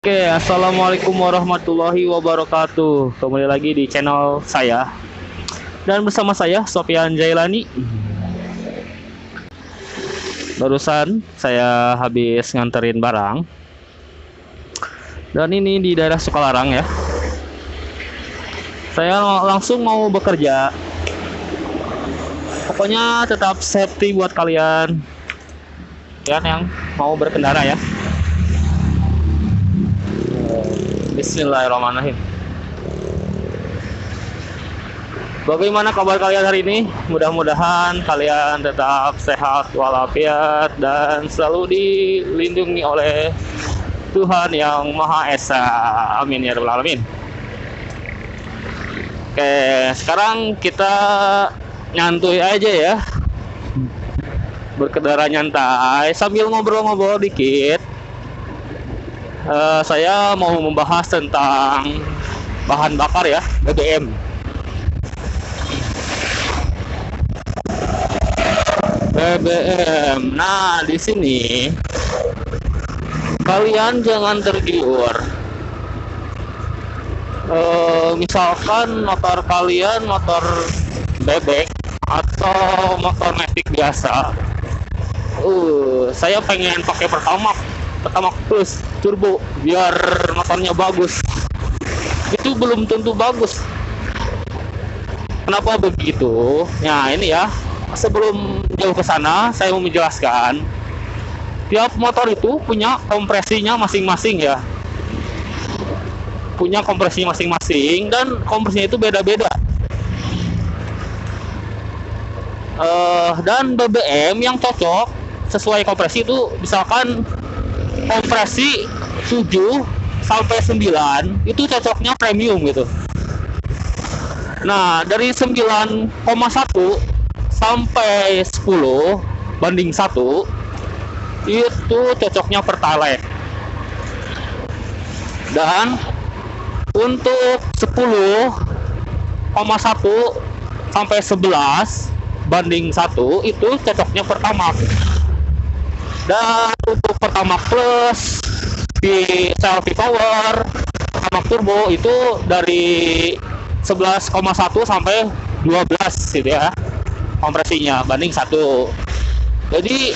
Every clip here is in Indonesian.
Oke, assalamualaikum warahmatullahi wabarakatuh. Kembali lagi di channel saya dan bersama saya Sofyan Jailani. Barusan saya habis nganterin barang dan ini di daerah Sukalarang ya. Saya langsung mau bekerja. Pokoknya tetap safety buat kalian yang mau berkendara ya. Bismillahirrahmanirrahim. Bagaimana kabar kalian hari ini? Mudah-mudahan kalian tetap sehat walafiat dan selalu dilindungi oleh Tuhan yang Maha Esa. Amin ya rabbal alamin. Oke, sekarang kita nyantuy aja ya. Berkendara nyantai sambil ngobrol-ngobrol dikit. Saya mau membahas tentang bahan bakar ya, BBM. BBM. Nah, di sini kalian jangan tergiur. Misalkan motor kalian motor bebek atau motor metik biasa. Saya pengen pakai Pertamax Plus turbo biar motornya bagus. Itu belum tentu bagus. Kenapa begitu? Nah, ini ya. Sebelum jauh ke sana, saya mau menjelaskan. Tiap motor itu punya kompresinya masing-masing ya. Punya kompresinya masing-masing dan kompresinya itu beda-beda. Dan BBM yang cocok sesuai kompresi itu misalkan kompresi 7 sampai 9 itu cocoknya premium gitu. Nah, dari 9,1 sampai 10 banding 1 itu cocoknya Pertalite. Dan untuk 10,1 sampai 11 banding 1 itu cocoknya Pertamax. Dan untuk Pertamax Plus di selfie power Pertamax Turbo itu dari 11,1 sampai 12 gitu ya kompresinya banding 1. Jadi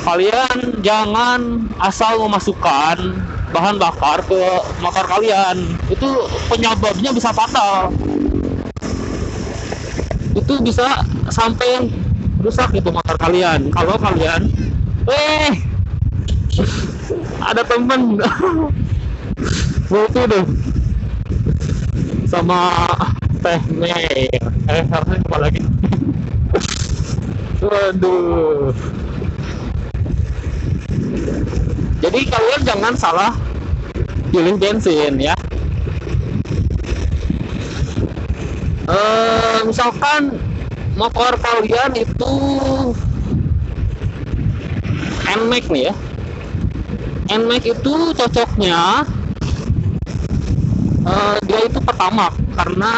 kalian jangan asal memasukkan bahan bakar ke motor kalian, itu penyebabnya bisa fatal. Itu bisa sampai rusak gitu motor kalian. Kalau kalian ada temen itu deh sama teh harusnya apa lagi. Waduh. Jadi kalian jangan salah pilih bensin ya. Misalkan motor kalian itu NMAX nih ya. NMAX itu cocoknya dia itu Pertamax karena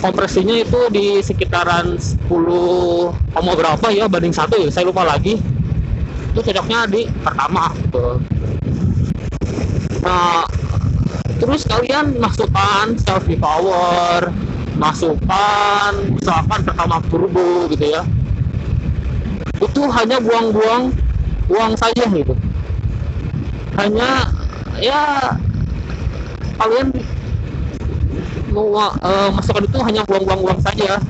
kompresinya itu di sekitaran 10, berapa ya banding 1 ya, saya lupa lagi. Itu cocoknya di Pertamax gitu. Nah, terus kalian masukkan selfie power, masukkan misalkan Pertamax Turbo gitu ya. Itu hanya buang-buang uang saja gitu. Hanya ya kalian mau masukkan itu hanya buang-buang uang saja.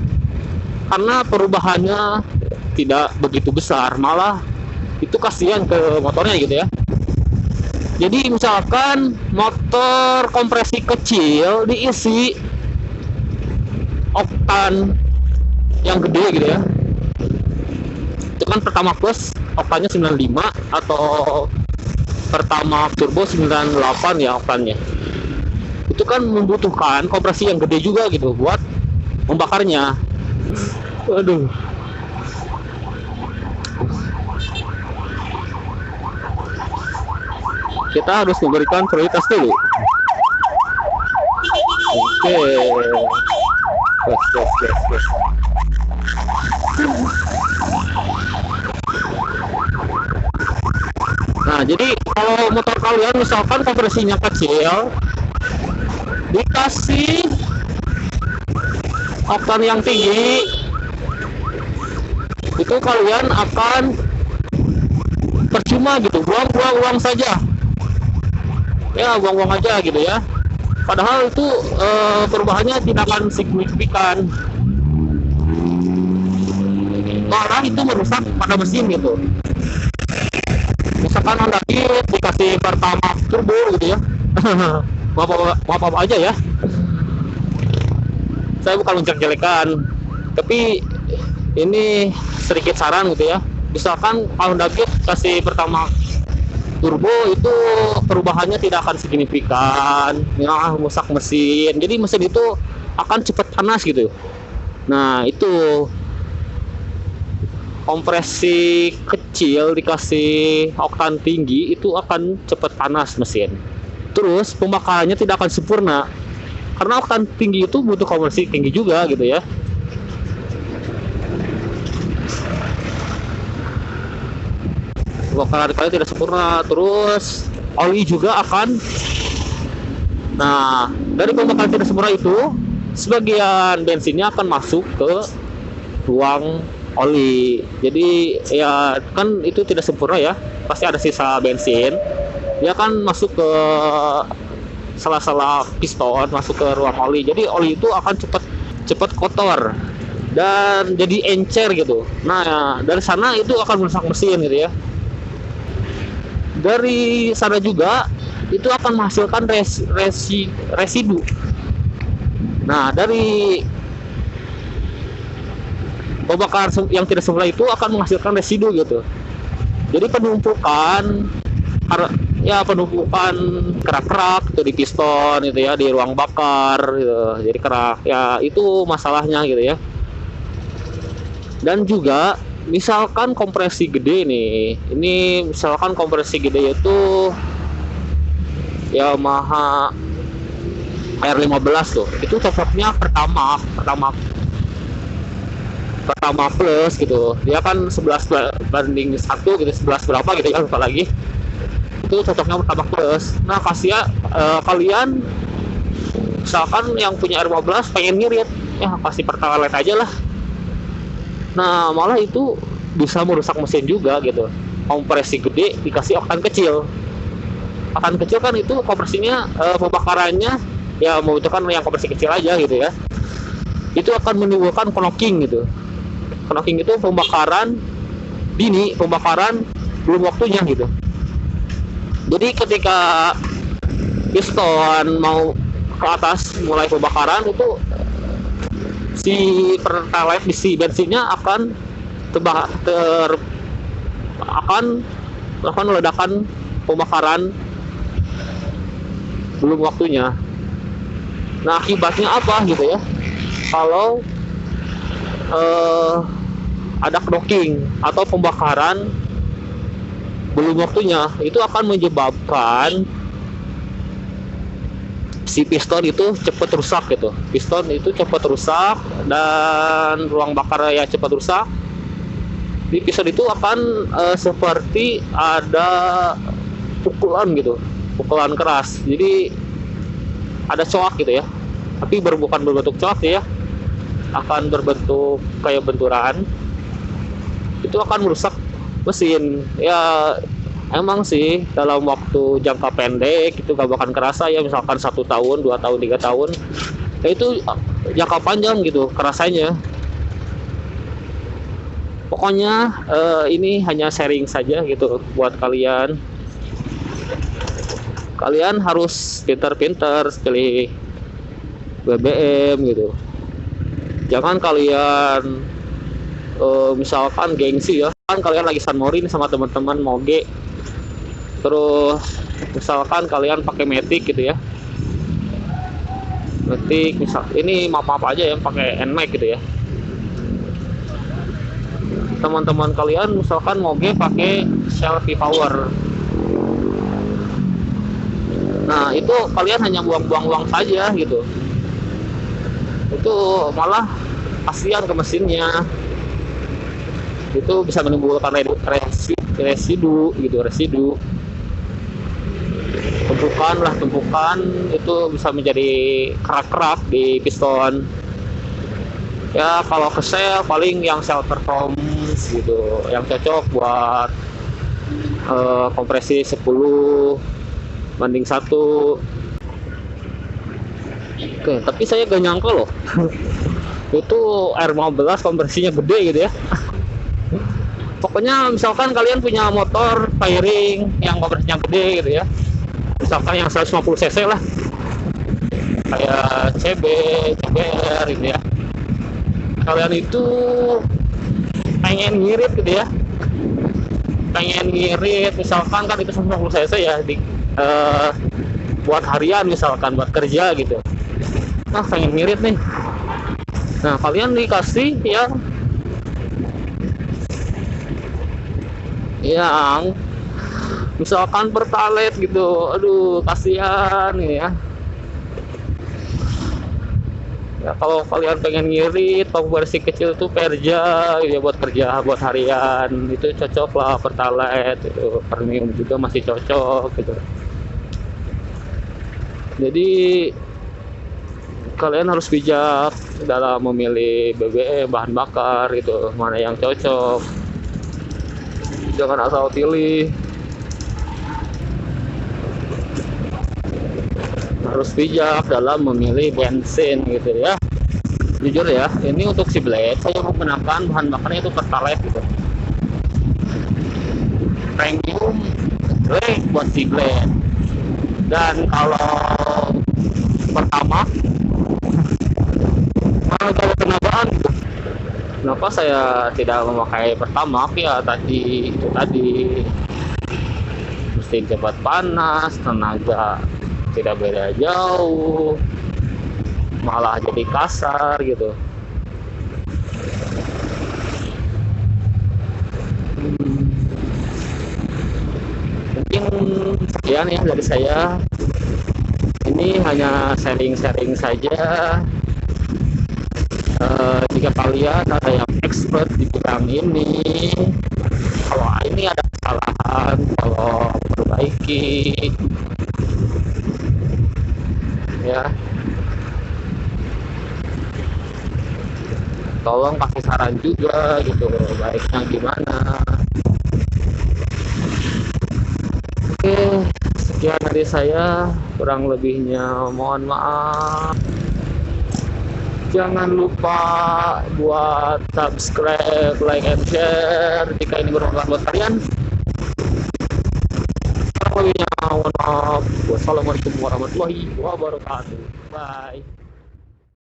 Karena perubahannya tidak begitu besar, malah itu kasihan ke motornya gitu ya. Jadi misalkan motor kompresi kecil diisi oktan yang gede gitu ya. Itu kan Pertamax Plus oktannya 95 atau Pertamax Turbo 98 ya oktannya. Itu kan membutuhkan kompresi yang gede juga gitu buat membakarnya. Aduh. Kita harus memberikan prioritas dulu. Oke. Yes. Nah, jadi kalau motor kalian misalkan kompresinya kecil, dikasih oktan yang tinggi, itu kalian akan percuma gitu, buang saja. Ya, buang aja gitu ya. Padahal itu perubahannya tidak akan signifikan. Malah itu merusak pada mesin gitu. Misalkan Honda Beat dikasih pertama turbo gitu ya. maaf aja ya, saya bukan menjelek-jelekan, tapi ini sedikit saran gitu ya. Misalkan Honda Beat kasih pertama turbo, itu perubahannya tidak akan signifikan ya, merusak mesin. Jadi mesin itu akan cepat panas gitu. Nah, itu kompresi kecil dikasih oktan tinggi itu akan cepat panas mesin. Terus pembakarannya tidak akan sempurna karena oktan tinggi itu butuh kompresi tinggi juga gitu ya. Pembakaran kalian tidak sempurna. Terus oli juga akan, nah dari pembakaran tidak sempurna itu sebagian bensinnya akan masuk ke ruang oli. Jadi ya kan itu tidak sempurna ya, pasti ada sisa bensin, dia kan masuk ke sela-sela piston, masuk ke ruang oli. Jadi oli itu akan cepat kotor dan jadi encer gitu. Nah, dari sana itu akan merusak mesin gitu ya. Dari sana juga itu akan menghasilkan residu. Nah, dari pembakaran yang tidak sempurna itu akan menghasilkan residu gitu. Jadi penumpukan kerak-kerak gitu di piston gitu ya, di ruang bakar gitu. Jadi kerak ya, itu masalahnya gitu ya. Dan juga misalkan kompresi gede nih, ini misalkan kompresi gede itu Yamaha R15 tuh, itu cocoknya pertama plus gitu. Dia kan 11 banding 1 gitu, 11 berapa gitu ya, lupa lagi. Itu cocoknya pertama plus. Nah, kalian misalkan yang punya R15 pengen ngirit, ya kasih pertalite aja lah. Nah, malah itu bisa merusak mesin juga gitu. Kompresi gede dikasih oktan kecil. Oktan kecil kan itu kompresinya pembakarannya ya membutuhkan yang kompresi kecil aja gitu ya. Itu akan menimbulkan knocking gitu. Knocking itu pembakaran dini, pembakaran belum waktunya gitu. Jadi ketika piston mau ke atas mulai pembakaran, itu si pertalite, si bensinnya akan akan melakukan ledakan pembakaran belum waktunya. Nah, akibatnya apa gitu ya? Kalau ada knocking atau pembakaran belum waktunya, itu akan menyebabkan si piston itu cepat rusak gitu. Piston itu cepat rusak dan ruang bakar ya cepat rusak. Di piston itu akan seperti ada pukulan gitu, pukulan keras. Jadi ada coak gitu ya, tapi bukan berbentuk coak ya, akan berbentuk kayak benturan. Itu akan merusak mesin ya. Emang sih dalam waktu jangka pendek itu gak bakal kerasa ya, misalkan 1 tahun, 2 tahun, 3 tahun ya, itu jangka panjang gitu kerasanya. Pokoknya ini hanya sharing saja gitu buat kalian. Kalian harus pintar-pintar pilih BBM gitu. Jangan kalian misalkan gengsi ya, kan kalian lagi San Mori sama teman-teman moge, terus misalkan kalian pakai Matic gitu ya, Matic misal ini maaf aja yang pakai NMAX gitu ya. Teman-teman kalian misalkan moge pakai Selfie Power, nah itu kalian hanya buang-buang uang saja gitu. Itu malah kasihan ke mesinnya. Itu bisa menimbulkan residu gitu, residu. tumpukan itu bisa menjadi kerak-kerak di piston. Ya kalau ke sel paling yang sel performance gitu, yang cocok buat kompresi 10:1. Oke, tapi saya gak nyangka loh itu R15 kompresinya gede gitu ya. Pokoknya misalkan kalian punya motor fairing yang kompresinya gede gitu ya, misalkan yang 150 cc lah, kayak CB, CBR gitu ya, kalian itu pengen ngirit gitu ya, misalkan kan itu 150 cc ya buat harian, misalkan buat kerja gitu, pengen ngirit nih. Nah kalian dikasih yang misalkan pertalite gitu, aduh kasihan ya. Ya kalau kalian pengen ngirit versi kecil tuh Perja ya, buat kerja, buat harian itu cocok lah pertalite itu, premium juga masih cocok gitu. Jadi kalian harus bijak dalam memilih BBM bahan bakar gitu, mana yang cocok, jangan asal pilih. Harus bijak dalam memilih bensin gitu ya. Jujur ya, ini untuk si Blade saya menggunakan bahan bakarnya itu pertalite gitu, premium grade buat si Blade. Dan kalau pertama kalau kenapaan gitu, kenapa saya tidak memakai pertama ya, tadi mesin cepat panas, tenaga tidak beda jauh, malah jadi kasar gitu. Mungkin sekian ya dari saya, ini hanya sharing-sharing saja. Jika kalian ada yang expert di bidang ini, kalau ini ada kesalahan, kalau perbaiki ya, tolong kasih saran juga gitu, baiknya gimana. Oke, sekian dari saya, kurang lebihnya mohon maaf. Jangan lupa buat subscribe, like, and share jika ini bermanfaat buat kalian. Kurang lebihnya mohon maaf. Wassalamualaikum warahmatullahi wabarakatuh. Bye.